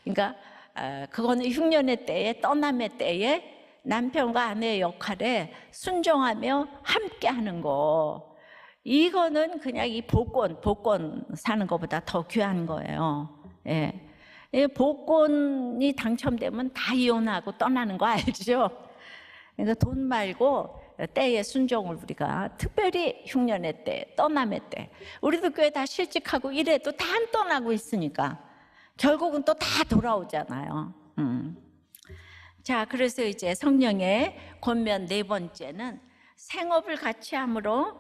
그러니까 그거는 흉년의 때에, 떠남의 때에 남편과 아내의 역할에 순종하며 함께 하는 거, 이거는 그냥 이 복권 사는 것보다 더 귀한 거예요. 예. 복권이 당첨되면 다 이혼하고 떠나는 거 알죠? 그러니까 돈 말고 때의 순종을 우리가 특별히 흉년의 때, 떠남의 때, 우리도 교회 다 실직하고 이래도 다 안 떠나고 있으니까 결국은 또 다 돌아오잖아요. 자, 그래서 이제 성령의 권면 네 번째는 생업을 같이 함으로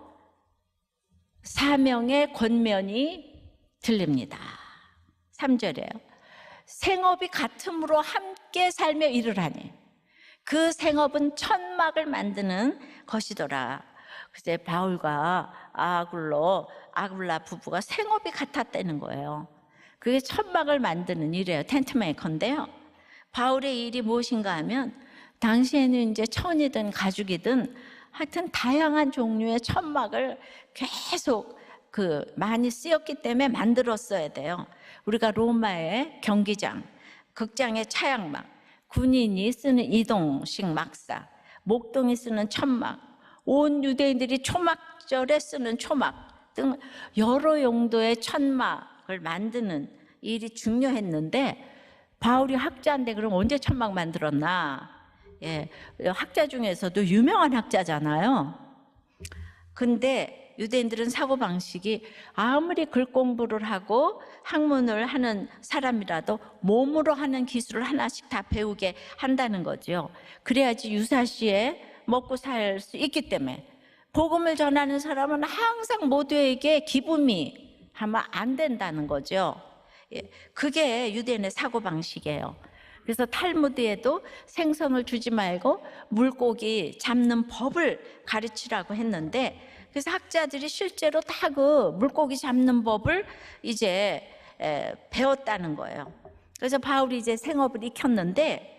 사명의 권면이 들립니다. 3절에요. 생업이 같음으로 함께 살며 일을 하니 그 생업은 천막을 만드는 것이더라. 그때 바울과 아굴라 부부가 생업이 같았다는 거예요. 그게 천막을 만드는 일이에요. 텐트 메이커인데요. 바울의 일이 무엇인가 하면 당시에는 이제 천이든 가죽이든 하여튼 다양한 종류의 천막을 계속 많이 쓰였기 때문에 만들었어야 돼요. 우리가 로마의 경기장, 극장의 차양막, 군인이 쓰는 이동식 막사, 목동이 쓰는 천막, 온 유대인들이 초막절에 쓰는 초막 등 여러 용도의 천막을 만드는 일이 중요했는데 바울이 학자인데 그럼 언제 천막 만들었나? 예, 학자 중에서도 유명한 학자잖아요. 근데 유대인들은 사고방식이 아무리 글 공부를 하고 학문을 하는 사람이라도 몸으로 하는 기술을 하나씩 다 배우게 한다는 거죠. 그래야지 유사시에 먹고 살 수 있기 때문에 복음을 전하는 사람은 항상 모두에게 기분이 하면 안 된다는 거죠. 그게 유대인의 사고방식이에요. 그래서 탈무드에도 생선을 주지 말고 물고기 잡는 법을 가르치라고 했는데, 그래서 학자들이 실제로 다 그 물고기 잡는 법을 이제 배웠다는 거예요. 그래서 바울이 이제 생업을 익혔는데,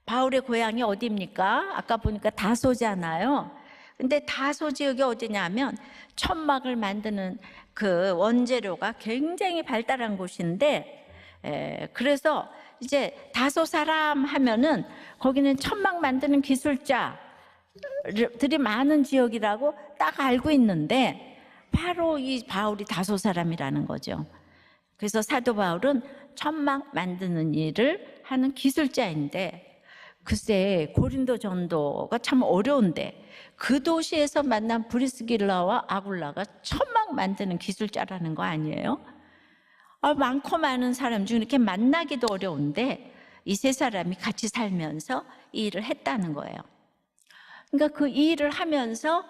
바울의 고향이 어디입니까? 아까 보니까 다소잖아요. 근데 다소 지역이 어디냐면 천막을 만드는 그 원재료가 굉장히 발달한 곳인데, 그래서 이제 다소 사람 하면은 거기는 천막 만드는 기술자들이 많은 지역이라고 딱 알고 있는데 바로 이 바울이 다소 사람이라는 거죠. 그래서 사도 바울은 천막 만드는 일을 하는 기술자인데, 글쎄 고린도 전도가 참 어려운데 그 도시에서 만난 브리스길라와 아굴라가 천막 만드는 기술자라는 거 아니에요? 많고 많은 사람 중에 이렇게 만나기도 어려운데 이 세 사람이 같이 살면서 이 일을 했다는 거예요. 그러니까 그 일을 하면서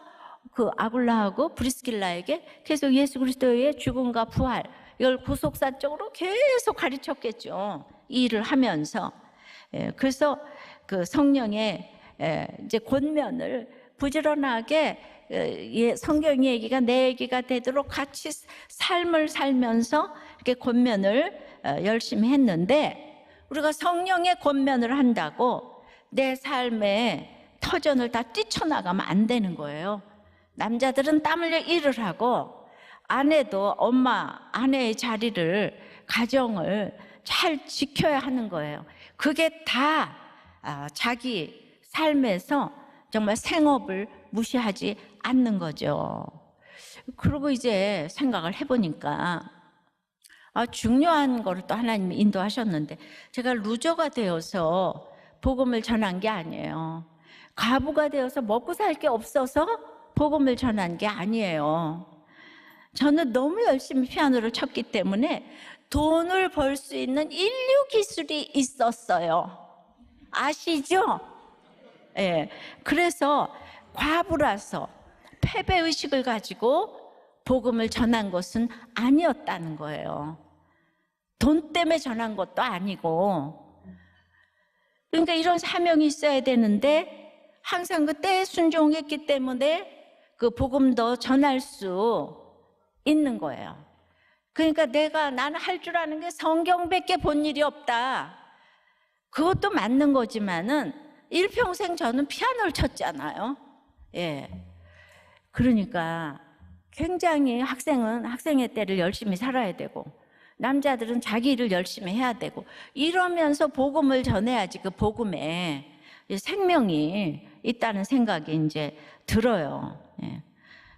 그 아굴라하고 브리스길라에게 계속 예수 그리스도의 죽음과 부활, 이걸 구속사적으로 계속 가르쳤겠죠. 이 일을 하면서. 그래서 그 성령의 이제 권면을 부지런하게 성경 얘기가 내 얘기가 되도록 같이 삶을 살면서 이렇게 권면을 열심히 했는데, 우리가 성령의 권면을 한다고 내 삶의 터전을 다 뛰쳐나가면 안 되는 거예요. 남자들은 땀 흘려 일을 하고 아내도 아내의 자리를, 가정을 잘 지켜야 하는 거예요. 그게 다 자기 삶에서 정말 생업을 무시하지 않는 거죠. 그리고 이제 생각을 해보니까 중요한 거를 또 하나님이 인도하셨는데, 제가 루저가 되어서 복음을 전한 게 아니에요. 과부가 되어서 먹고 살 게 없어서 복음을 전한 게 아니에요. 저는 너무 열심히 피아노를 쳤기 때문에 돈을 벌 수 있는 인류 기술이 있었어요. 아시죠? 예. 그래서 과부라서 패배의식을 가지고 복음을 전한 것은 아니었다는 거예요. 돈 때문에 전한 것도 아니고. 그러니까 이런 사명이 있어야 되는데 항상 그 때에 순종했기 때문에 그 복음도 전할 수 있는 거예요. 그러니까 나는 할 줄 아는 게 성경밖에 본 일이 없다. 그것도 맞는 거지만은 일평생 저는 피아노를 쳤잖아요. 예. 그러니까 굉장히 학생은 학생의 때를 열심히 살아야 되고 남자들은 자기 일을 열심히 해야 되고 이러면서 복음을 전해야지 그 복음에 생명이 있다는 생각이 이제 들어요. 예.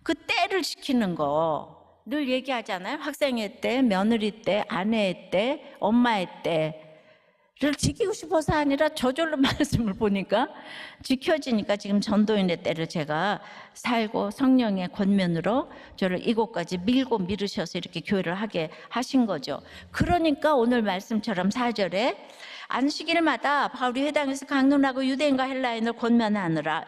그 때를 지키는 거 늘 얘기하잖아요. 학생의 때, 며느리 때, 아내의 때, 엄마의 때를 지키고 싶어서 아니라 저절로 말씀을 보니까 지켜지니까 지금 전도인의 때를 제가 살고 성령의 권면으로 저를 이곳까지 밀고 미루셔서 이렇게 교회를 하게 하신 거죠. 그러니까 오늘 말씀처럼 4절에 안식일마다 바울이 회당에서 강론하고 유대인과 헬라인을 권면하니라.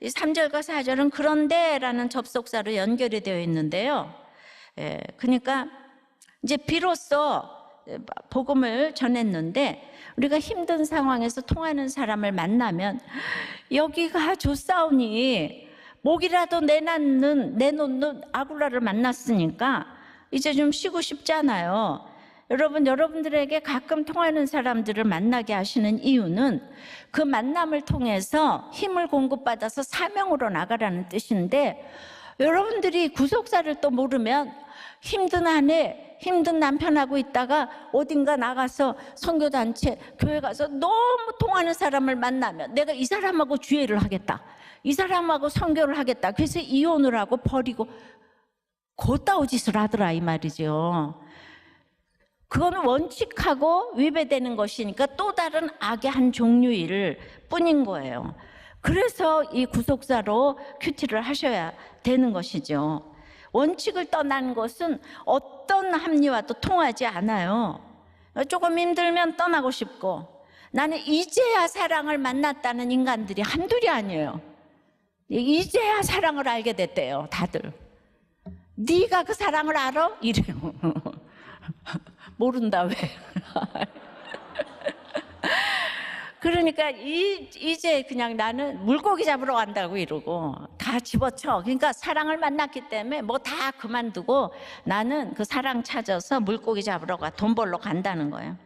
이 3절과 4절은 그런데라는 접속사로 연결이 되어 있는데요. 예, 그러니까 이제 비로소 복음을 전했는데 우리가 힘든 상황에서 통하는 사람을 만나면 여기가 좋사오니 목이라도 내놓는 아굴라를 만났으니까 이제 좀 쉬고 싶잖아요. 여러분들에게 가끔 통하는 사람들을 만나게 하시는 이유는 그 만남을 통해서 힘을 공급받아서 사명으로 나가라는 뜻인데 여러분들이 구속사를 또 모르면 힘든 아내, 힘든 남편하고 있다가 어딘가 나가서 선교단체, 교회 가서 너무 통하는 사람을 만나면 내가 이 사람하고 주회를 하겠다. 이 사람하고 선교를 하겠다. 그래서 이혼을 하고 버리고 곧다우 짓을 하더라 이 말이죠. 그거는 원칙하고 위배되는 것이니까 또 다른 악의 한 종류일 뿐인 거예요. 그래서 이 구속사로 큐티를 하셔야 되는 것이죠. 원칙을 떠난 것은 어떤 합리와도 통하지 않아요. 조금 힘들면 떠나고 싶고 나는 이제야 사랑을 만났다는 인간들이 한둘이 아니에요. 이제야 사랑을 알게 됐대요 다들. 네가 그 사랑을 알아? 이래요. 모른다 왜? 그러니까 이제 그냥 나는 물고기 잡으러 간다고 이러고 다 집어쳐. 그러니까 사랑을 만났기 때문에 뭐 다 그만두고 나는 그 사랑 찾아서 물고기 잡으러 돈 벌러 간다는 거예요.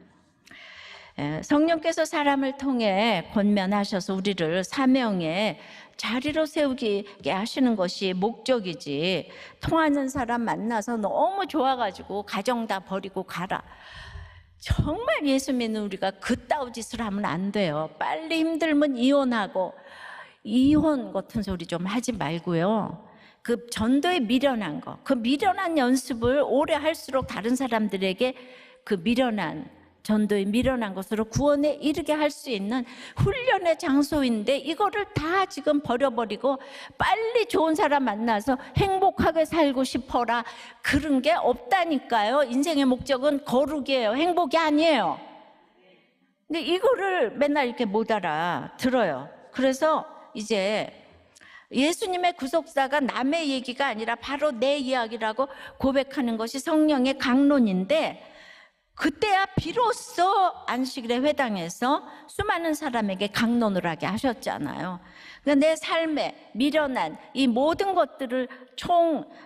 성령께서 사람을 통해 권면하셔서 우리를 사명의 자리로 세우게 하시는 것이 목적이지 통하는 사람 만나서 너무 좋아가지고 가정 다 버리고 가라. 정말 예수 믿는 우리가 그따위 짓을 하면 안 돼요. 빨리 힘들면 이혼하고 이혼 같은 소리 좀 하지 말고요. 그 전도에 미련한 거, 그 미련한 연습을 오래 할수록 다른 사람들에게 그 전도에 미련한 것으로 구원에 이르게 할 수 있는 훈련의 장소인데 이거를 다 지금 버려버리고 빨리 좋은 사람 만나서 행복하게 살고 싶어라 그런 게 없다니까요. 인생의 목적은 거룩이에요. 행복이 아니에요. 근데 이거를 맨날 이렇게 못 알아들어요. 그래서 이제 예수님의 구속사가 남의 얘기가 아니라 바로 내 이야기라고 고백하는 것이 성령의 강론인데 그때야 비로소 안식일의 회당에서 수많은 사람에게 강론을 하게 하셨잖아요. 그러니까 내 삶에 미련한 이 모든 것들을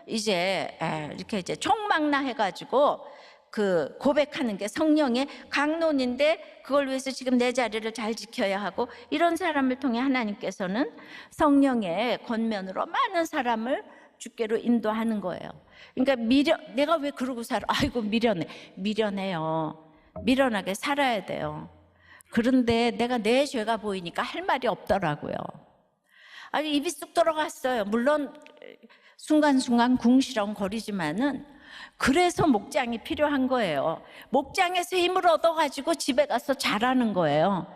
이렇게 총망라해가지고 그 고백하는 게 성령의 강론인데 그걸 위해서 지금 내 자리를 잘 지켜야 하고 이런 사람을 통해 하나님께서는 성령의 권면으로 많은 사람을 주께로 인도하는 거예요. 그러니까 내가 왜 그러고 살아? 아이고 미련해요. 미련하게 살아야 돼요. 그런데 내가 내 죄가 보이니까 할 말이 없더라고요. 아니 입이 쑥 들어갔어요. 물론 순간순간 궁시렁거리지만은 그래서 목장이 필요한 거예요. 목장에서 힘을 얻어가지고 집에 가서 잘하는 거예요.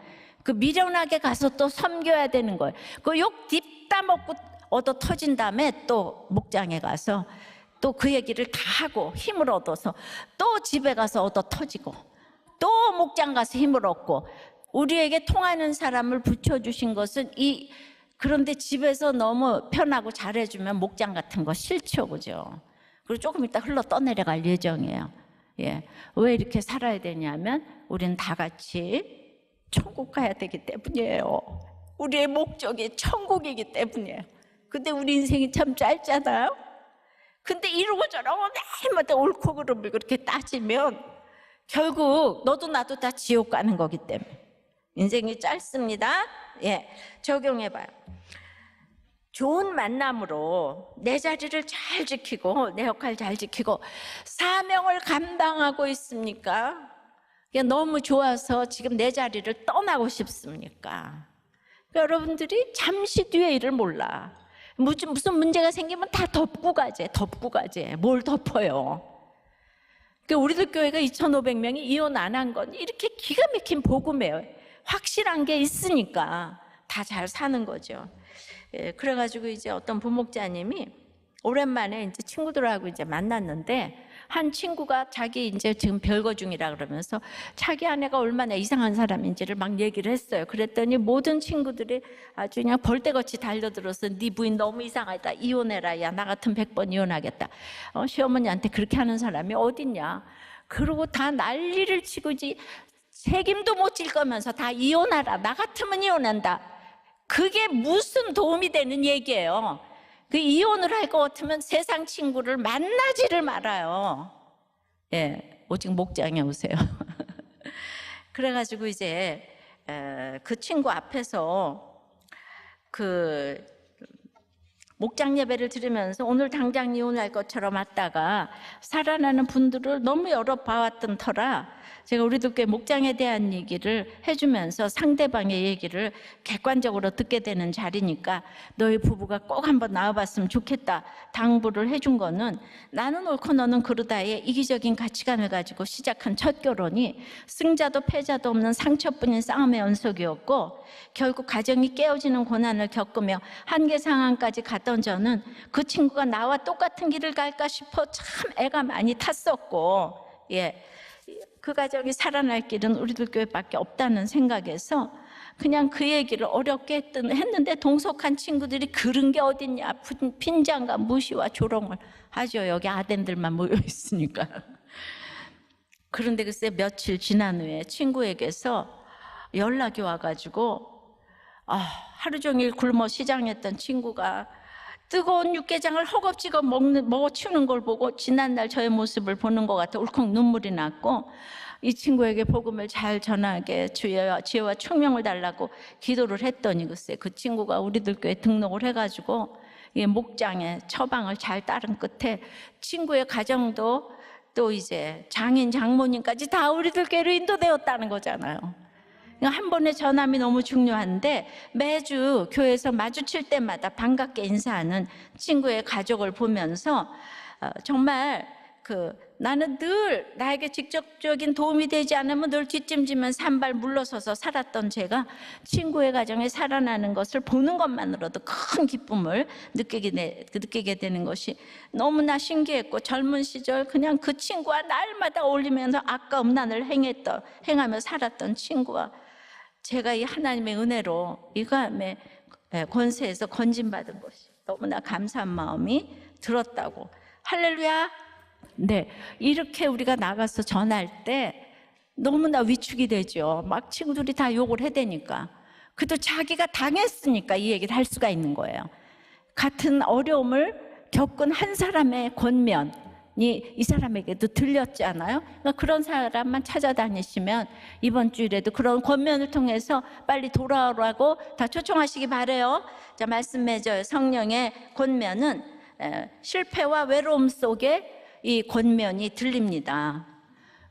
그 미련하게 가서 또 섬겨야 되는 거예요. 그 욕 딥다 먹고 얻어 터진 다음에 또 목장에 가서 또 그 얘기를 다 하고 힘을 얻어서 또 집에 가서 얻어 터지고 또 목장 가서 힘을 얻고, 우리에게 통하는 사람을 붙여주신 것은 그런데 집에서 너무 편하고 잘해주면 목장 같은 거 싫죠, 그죠? 그리고 조금 이따 흘러 떠내려갈 예정이에요. 예. 왜 이렇게 살아야 되냐면 우리는 다 같이 천국 가야 되기 때문이에요. 우리의 목적이 천국이기 때문이에요. 근데 우리 인생이 참 짧잖아요. 근데 이러고 저러고 매일마다 옳고 그름을 그렇게 따지면 결국 너도 나도 다 지옥 가는 거기 때문에 인생이 짧습니다. 예, 적용해봐요. 좋은 만남으로 내 자리를 잘 지키고 내 역할 잘 지키고 사명을 감당하고 있습니까? 너무 좋아서 지금 내 자리를 떠나고 싶습니까? 여러분들이 잠시 뒤에 일을 몰라. 무슨 문제가 생기면 다 덮고 가재. 뭘 덮어요? 우리들 교회가 2,500명이 이혼 안 한 건 이렇게 기가 막힌 복음이에요. 확실한 게 있으니까 다 잘 사는 거죠. 예, 그래가지고 이제 어떤 부목자님이 오랜만에 이제 친구들하고 이제 만났는데, 한 친구가 자기 이제 지금 별거 중이라 그러면서 자기 아내가 얼마나 이상한 사람인지를 막 얘기를 했어요. 그랬더니 모든 친구들이 아주 그냥 벌떼같이 달려들어서 네 부인 너무 이상하다, 이혼해라, 야 나 같으면 100번 이혼하겠다. 시어머니한테 그렇게 하는 사람이 어딨냐. 그러고 다 난리를 치고지 책임도 못 질 거면서 다 이혼하라, 나 같으면 이혼한다. 그게 무슨 도움이 되는 얘기예요. 그 이혼을 할 것 같으면 세상 친구를 만나지를 말아요. 예, 오직 목장에 오세요. 그래가지고 이제 그 친구 앞에서 그 목장 예배를 들으면서 오늘 당장 이혼할 것처럼 왔다가 살아나는 분들을 너무 여러 봐왔던 터라 제가 우리들 교회 목장에 대한 얘기를 해주면서 상대방의 얘기를 객관적으로 듣게 되는 자리니까 너희 부부가 꼭 한번 나와봤으면 좋겠다 당부를 해준 거는, 나는 옳고 너는 그르다의 이기적인 가치관을 가지고 시작한 첫 결혼이 승자도 패자도 없는 상처뿐인 싸움의 연속이었고, 결국 가정이 깨어지는 고난을 겪으며 한계 상황까지 갔던 저는 그 친구가 나와 똑같은 길을 갈까 싶어 참 애가 많이 탔었고, 예, 그 가정이 살아날 길은 우리들 교회밖에 없다는 생각에서 그냥 그 얘기를 어렵게 했는데, 동석한 친구들이 그런 게 어딨냐, 빈장과 무시와 조롱을 하죠. 여기 아덴들만 모여 있으니까. 그런데 글쎄 며칠 지난 후에 친구에게서 연락이 와가지고 하루 종일 굶어 시장했던 친구가 뜨거운 육개장을 허겁지겁 먹어 치우는 걸 보고 지난날 저의 모습을 보는 것 같아 울컥 눈물이 났고, 이 친구에게 복음을 잘 전하게 지혜와 총명을 달라고 기도를 했더니 글쎄 그 친구가 우리들 교회 등록을 해가지고 이 목장에 처방을 잘 따른 끝에 친구의 가정도 또 이제 장인 장모님까지 다 우리들 교회로 인도되었다는 거잖아요. 한 번의 전함이 너무 중요한데, 매주 교회에서 마주칠 때마다 반갑게 인사하는 친구의 가족을 보면서 정말 나는 늘 나에게 직접적인 도움이 되지 않으면 늘 뒷짐지면 산발 물러서서 살았던 제가 친구의 가정에 살아나는 것을 보는 것만으로도 큰 기쁨을 느끼게 되는 것이 너무나 신기했고, 젊은 시절 그냥 그 친구와 날마다 어울리면서 악과 음란을 행하며 살았던 친구와 제가 이 하나님의 은혜로 이감의 권세에서 건진받은 것이 너무나 감사한 마음이 들었다고. 할렐루야. 네, 이렇게 우리가 나가서 전할 때 너무나 위축이 되죠. 막 친구들이 다 욕을 해대니까. 그래도 자기가 당했으니까 이 얘기를 할 수가 있는 거예요. 같은 어려움을 겪은 한 사람의 권면이 이 사람에게도 들렸지 않아요? 그러니까 그런 사람만 찾아다니시면 이번 주일에도 그런 권면을 통해서 빨리 돌아오라고 다 초청하시기 바래요. 자, 말씀 맺어요. 성령의 권면은 실패와 외로움 속에 이 권면이 들립니다.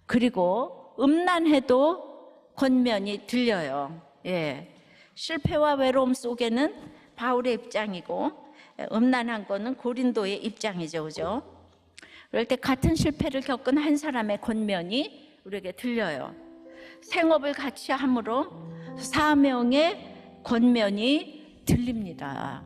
그리고 음란해도 권면이 들려요. 예, 실패와 외로움 속에는 바울의 입장이고, 음란한 거는 고린도의 입장이죠, 그죠? 그럴 때 같은 실패를 겪은 한 사람의 권면이 우리에게 들려요. 생업을 같이 함으로 사명의 권면이 들립니다.